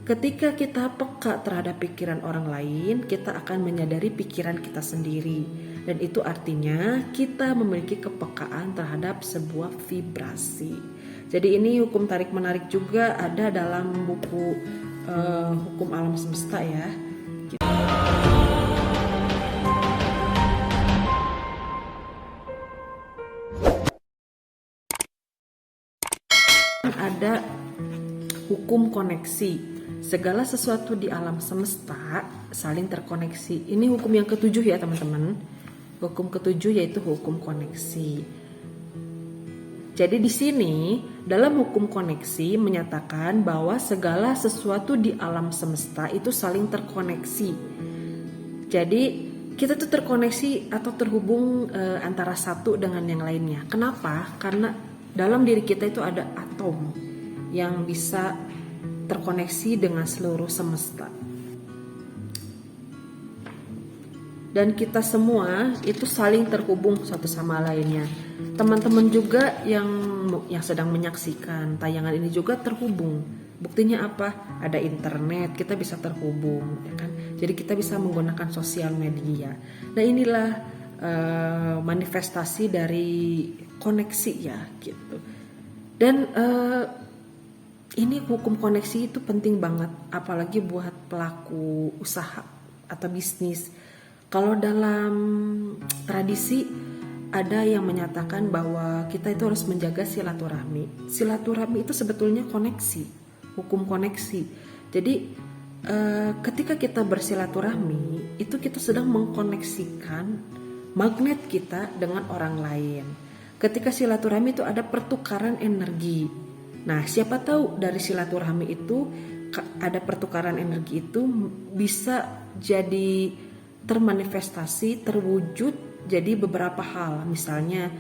Ketika kita peka terhadap pikiran orang lain, kita akan menyadari pikiran kita sendiri. Dan itu artinya kita memiliki kepekaan terhadap sebuah vibrasi. Jadi ini hukum tarik-menarik juga ada dalam buku Hukum Alam Semesta ya. Ada hukum koneksi. Segala sesuatu di alam semesta saling terkoneksi. Ini hukum yang ketujuh ya teman-teman. Hukum ketujuh yaitu hukum koneksi. Jadi di sini dalam hukum koneksi menyatakan bahwa segala sesuatu di alam semesta itu saling terkoneksi. Jadi kita tuh terkoneksi atau terhubung antara satu dengan yang lainnya. Kenapa? Karena dalam diri kita itu ada atom yang bisa terkoneksi dengan seluruh semesta. Dan kita semua itu saling terhubung satu sama lainnya. Teman-teman juga yang sedang menyaksikan tayangan ini juga terhubung. Buktinya apa? Ada internet, kita bisa terhubung, ya kan? Jadi kita bisa menggunakan sosial media. Nah inilah manifestasi dari koneksi ya, gitu. Dan ini hukum koneksi itu penting banget, apalagi buat pelaku usaha atau bisnis. Kalau dalam tradisi ada yang menyatakan bahwa kita itu harus menjaga silaturahmi. Silaturahmi itu sebetulnya koneksi, hukum koneksi. Jadi ketika kita bersilaturahmi, itu kita sedang mengkoneksikan magnet kita dengan orang lain. Ketika silaturahmi itu ada pertukaran energi. Nah, siapa tahu dari silaturahmi itu ada pertukaran energi itu bisa jadi termanifestasi, terwujud jadi beberapa hal. Misalnya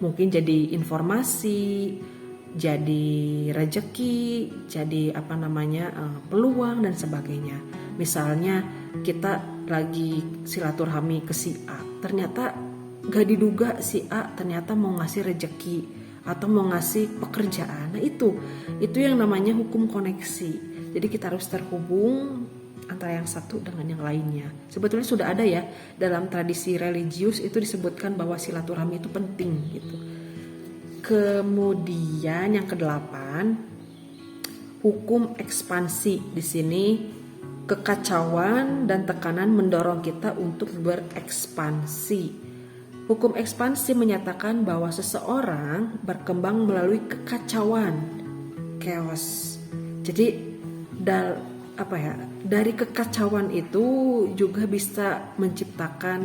mungkin jadi informasi, jadi rejeki, jadi peluang dan sebagainya. Misalnya kita lagi silaturahmi ke si A, ternyata gak diduga si A ternyata mau ngasih rejeki atau mau ngasih pekerjaan. Nah itu yang namanya hukum koneksi. Jadi kita harus terhubung antara yang satu dengan yang lainnya. Sebetulnya sudah ada ya dalam tradisi religius itu disebutkan bahwa silaturahmi itu penting gitu. Kemudian yang kedelapan, hukum ekspansi. Di sini kekacauan dan tekanan mendorong kita untuk berekspansi. Hukum ekspansi menyatakan bahwa seseorang berkembang melalui kekacauan, chaos. Jadi dari kekacauan itu juga bisa menciptakan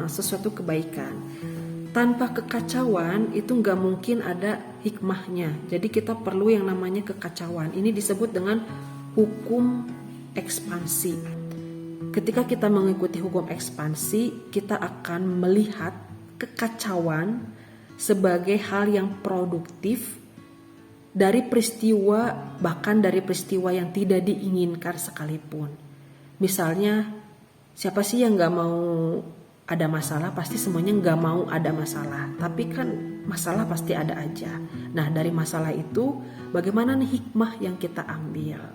sesuatu kebaikan. Tanpa kekacauan itu nggak mungkin ada hikmahnya. Jadi kita perlu yang namanya kekacauan. Ini disebut dengan hukum ekspansi. Ketika kita mengikuti hukum ekspansi, kita akan melihat kekacauan sebagai hal yang produktif dari peristiwa, bahkan dari peristiwa yang tidak diinginkan sekalipun. Misalnya, siapa sih yang gak mau ada masalah? Pasti semuanya gak mau ada masalah. Tapi kan masalah pasti ada aja. Nah dari masalah itu bagaimana nih hikmah yang kita ambil?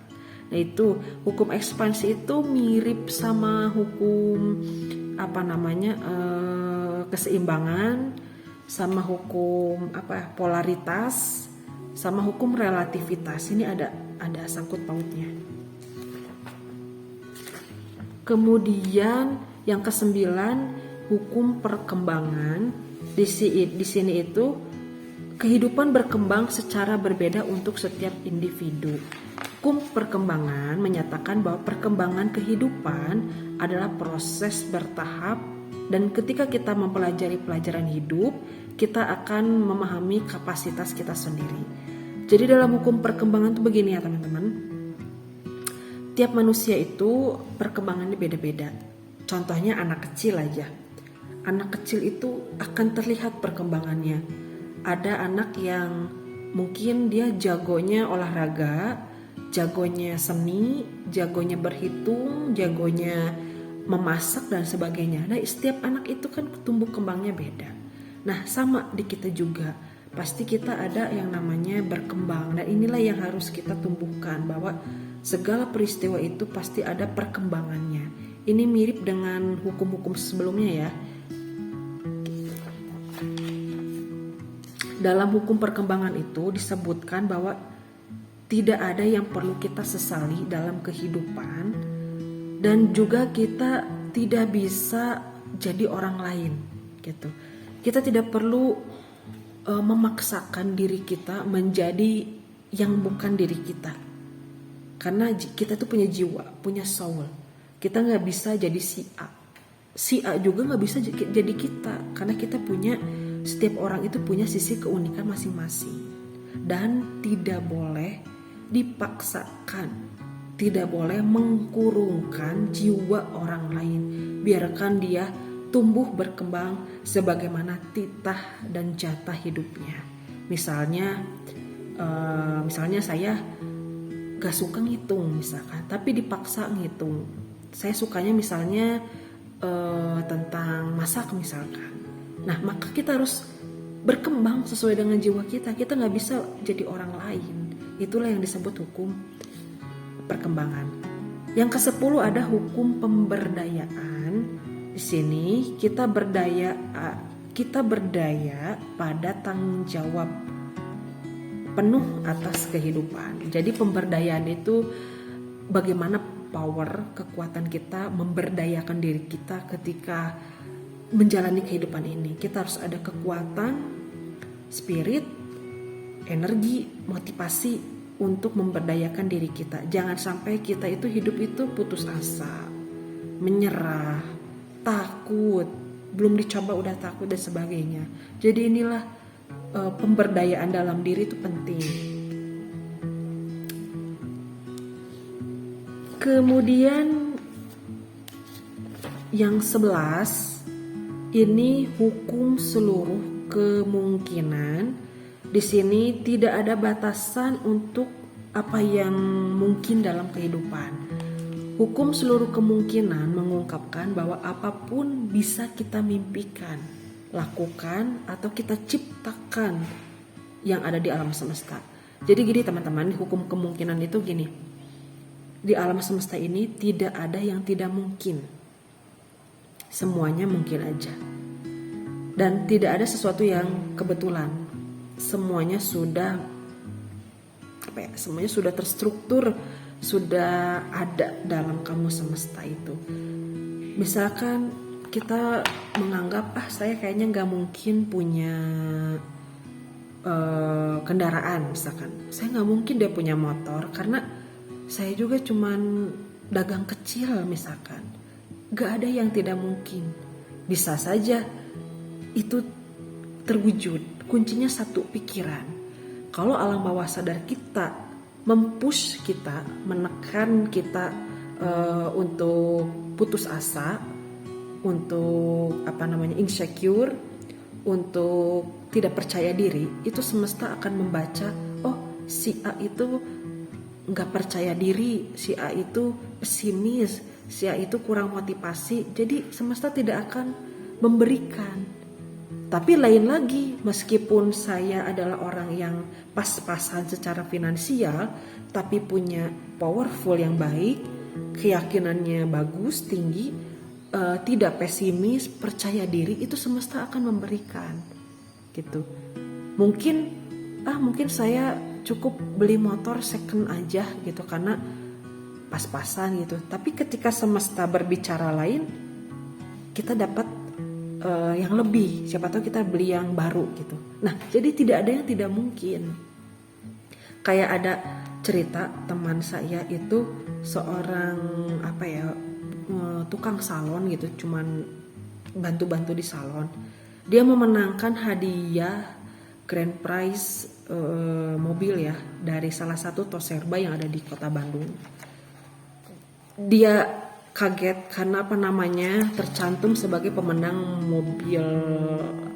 Nah itu hukum ekspansi itu mirip sama hukum keseimbangan, sama hukum polaritas, sama hukum relativitas. Ini ada sangkut pautnya. Kemudian yang kesembilan, hukum perkembangan. Di sini itu kehidupan berkembang secara berbeda untuk setiap individu. Hukum perkembangan menyatakan bahwa perkembangan kehidupan adalah proses bertahap, dan ketika kita mempelajari pelajaran hidup, kita akan memahami kapasitas kita sendiri. Jadi dalam hukum perkembangan itu begini ya teman-teman. Tiap manusia itu perkembangannya beda-beda. Contohnya anak kecil aja. Anak kecil itu akan terlihat perkembangannya. Ada anak yang mungkin dia jagonya olahraga, jagonya seni, jagonya berhitung, jagonya memasak dan sebagainya. Nah, setiap anak itu kan tumbuh kembangnya beda. Nah, sama di kita juga. Pasti kita ada yang namanya berkembang. Dan inilah yang harus kita tumbuhkan, bahwa segala peristiwa itu pasti ada perkembangannya. Ini mirip dengan hukum-hukum sebelumnya ya. Dalam hukum perkembangan itu disebutkan bahwa tidak ada yang perlu kita sesali dalam kehidupan, dan juga kita tidak bisa jadi orang lain gitu. Kita tidak perlu memaksakan diri kita menjadi yang bukan diri kita, karena kita tuh punya jiwa, punya soul. Kita nggak bisa jadi si A juga nggak bisa jadi kita, karena kita punya, setiap orang itu punya sisi keunikan masing-masing, dan tidak boleh dipaksakan, tidak boleh mengkurungkan jiwa orang lain. Biarkan dia tumbuh berkembang sebagaimana titah dan jatah hidupnya. Misalnya saya gak suka ngitung misalkan, tapi dipaksa ngitung. Saya sukanya misalnya tentang masak misalkan. Nah, maka kita harus berkembang sesuai dengan jiwa kita. Kita nggak bisa jadi orang lain. Itulah yang disebut hukum perkembangan. Yang ke-10 ada hukum pemberdayaan. Di sini kita berdaya pada tanggung jawab penuh atas kehidupan. Jadi pemberdayaan itu bagaimana power, kekuatan kita memberdayakan diri kita ketika menjalani kehidupan ini. Kita harus ada kekuatan, spirit, energi, motivasi untuk memberdayakan diri kita. Jangan sampai kita itu hidup itu putus asa, menyerah, takut, belum dicoba udah takut dan sebagainya. Jadi inilah pemberdayaan dalam diri itu penting. Kemudian yang 11 ini hukum seluruh kemungkinan. Di sini tidak ada batasan untuk apa yang mungkin dalam kehidupan. Hukum seluruh kemungkinan mengungkapkan bahwa apapun bisa kita mimpikan, lakukan, atau kita ciptakan yang ada di alam semesta. Jadi gini teman-teman, hukum kemungkinan itu gini. Di alam semesta ini tidak ada yang tidak mungkin. Semuanya mungkin aja. Dan tidak ada sesuatu yang kebetulan. Semuanya sudah semuanya sudah terstruktur, sudah ada dalam kamus semesta itu. Misalkan kita menganggap saya kayaknya nggak mungkin punya kendaraan, misalkan saya nggak mungkin dia punya motor karena saya juga cuman dagang kecil misalkan. Gak ada yang tidak mungkin. Bisa saja itu terwujud. Kuncinya satu, pikiran. Kalau alam bawah sadar kita mempush kita, menekan kita untuk putus asa, untuk insecure, untuk tidak percaya diri, itu semesta akan membaca, oh si A itu gak percaya diri, si A itu pesimis, si A itu kurang motivasi. Jadi semesta tidak akan memberikan. Tapi lain lagi, meskipun saya adalah orang yang pas-pasan secara finansial, tapi punya powerful yang baik, keyakinannya bagus, tinggi, tidak pesimis, percaya diri, itu semesta akan memberikan gitu. Mungkin saya cukup beli motor second aja gitu karena pas-pasan gitu. Tapi ketika semesta berbicara lain, kita dapat yang lebih. Siapa tahu kita beli yang baru gitu. Nah, jadi tidak ada yang tidak mungkin. Kayak ada cerita teman saya itu seorang tukang salon gitu, cuman bantu-bantu di salon. Dia memenangkan hadiah grand prize mobil ya dari salah satu toserba yang ada di kota Bandung. Dia kaget karena tercantum sebagai pemenang mobil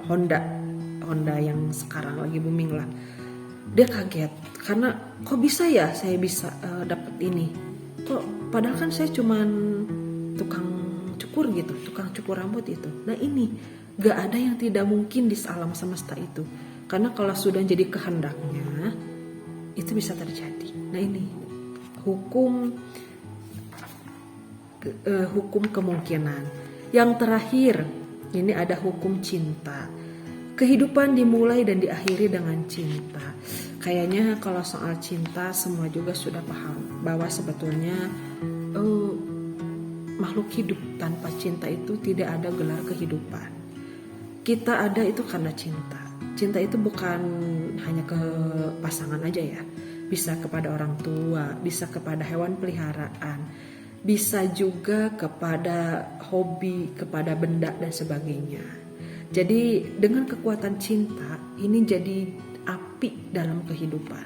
Honda yang sekarang lagi booming lah. Dia kaget karena kok bisa ya saya bisa dapat ini. Kok padahal kan saya cuman tukang cukur gitu, tukang cukur rambut itu. Nah ini gak ada yang tidak mungkin di alam semesta itu. Karena kalau sudah jadi kehendaknya itu bisa terjadi. Nah ini hukum hukum kemungkinan. Yang terakhir, ini ada hukum cinta. Kehidupan dimulai dan diakhiri dengan cinta. Kayaknya kalau soal cinta semua juga sudah paham bahwa sebetulnya makhluk hidup tanpa cinta itu tidak ada gelar kehidupan. Kita ada itu karena cinta. Cinta itu bukan hanya ke pasangan aja ya. Bisa kepada orang tua, bisa kepada hewan peliharaan, bisa juga kepada hobi, kepada benda dan sebagainya. Jadi dengan kekuatan cinta ini jadi api dalam kehidupan.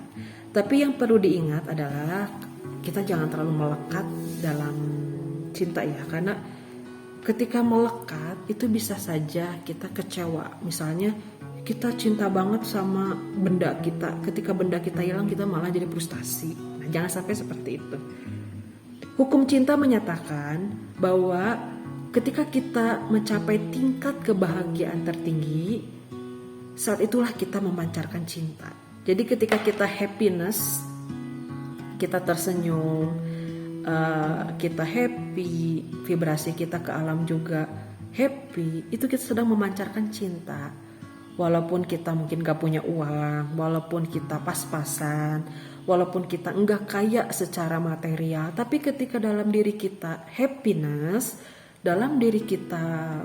Tapi yang perlu diingat adalah kita jangan terlalu melekat dalam cinta ya, karena ketika melekat itu bisa saja kita kecewa. Misalnya kita cinta banget sama benda kita, ketika benda kita hilang kita malah jadi frustasi. Nah, jangan sampai seperti itu. Hukum cinta menyatakan bahwa ketika kita mencapai tingkat kebahagiaan tertinggi, saat itulah kita memancarkan cinta. Jadi ketika kita happiness, kita tersenyum, kita happy, vibrasi kita ke alam juga happy, itu kita sedang memancarkan cinta. Walaupun kita mungkin gak punya uang, walaupun kita pas-pasan, walaupun kita enggak kaya secara material, tapi ketika dalam diri kita happiness, dalam diri kita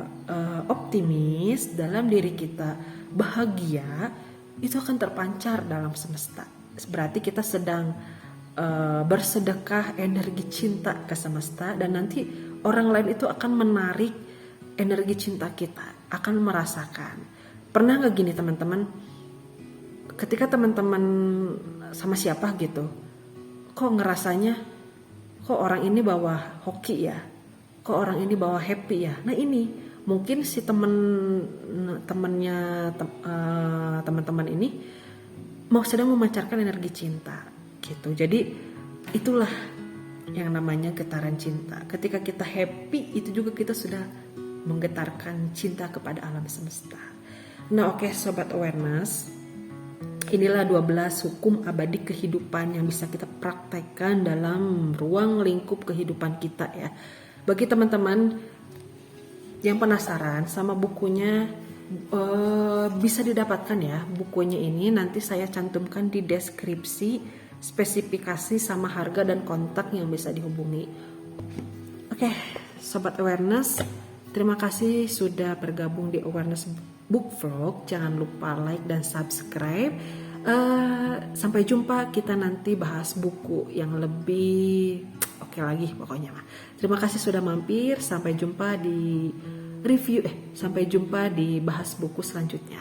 optimis, dalam diri kita bahagia, itu akan terpancar dalam semesta. Berarti kita sedang bersedekah energi cinta ke semesta, dan nanti orang lain itu akan menarik energi cinta kita, akan merasakan. Pernah gak gini teman-teman, ketika teman-teman sama siapa gitu, kok ngerasanya kok orang ini bawa hoki ya, kok orang ini bawa happy ya. Nah ini mungkin si teman-teman ini mau sedang memancarkan energi cinta gitu. Jadi itulah yang namanya getaran cinta. Ketika kita happy, itu juga kita sudah menggetarkan cinta kepada alam semesta. Nah oke, Sobat Awareness, inilah 12 hukum abadi kehidupan yang bisa kita praktekkan dalam ruang lingkup kehidupan kita ya. Bagi teman-teman yang penasaran sama bukunya, bisa didapatkan ya bukunya ini. Nanti saya cantumkan di deskripsi spesifikasi sama harga dan kontak yang bisa dihubungi. Oke, Sobat Awareness, terima kasih sudah bergabung di Awareness Book Vlog. Jangan lupa like dan subscribe. Sampai jumpa, kita nanti bahas buku yang lebih oke lagi pokoknya. Terima kasih sudah mampir. Sampai jumpa di review, sampai jumpa di bahas buku selanjutnya.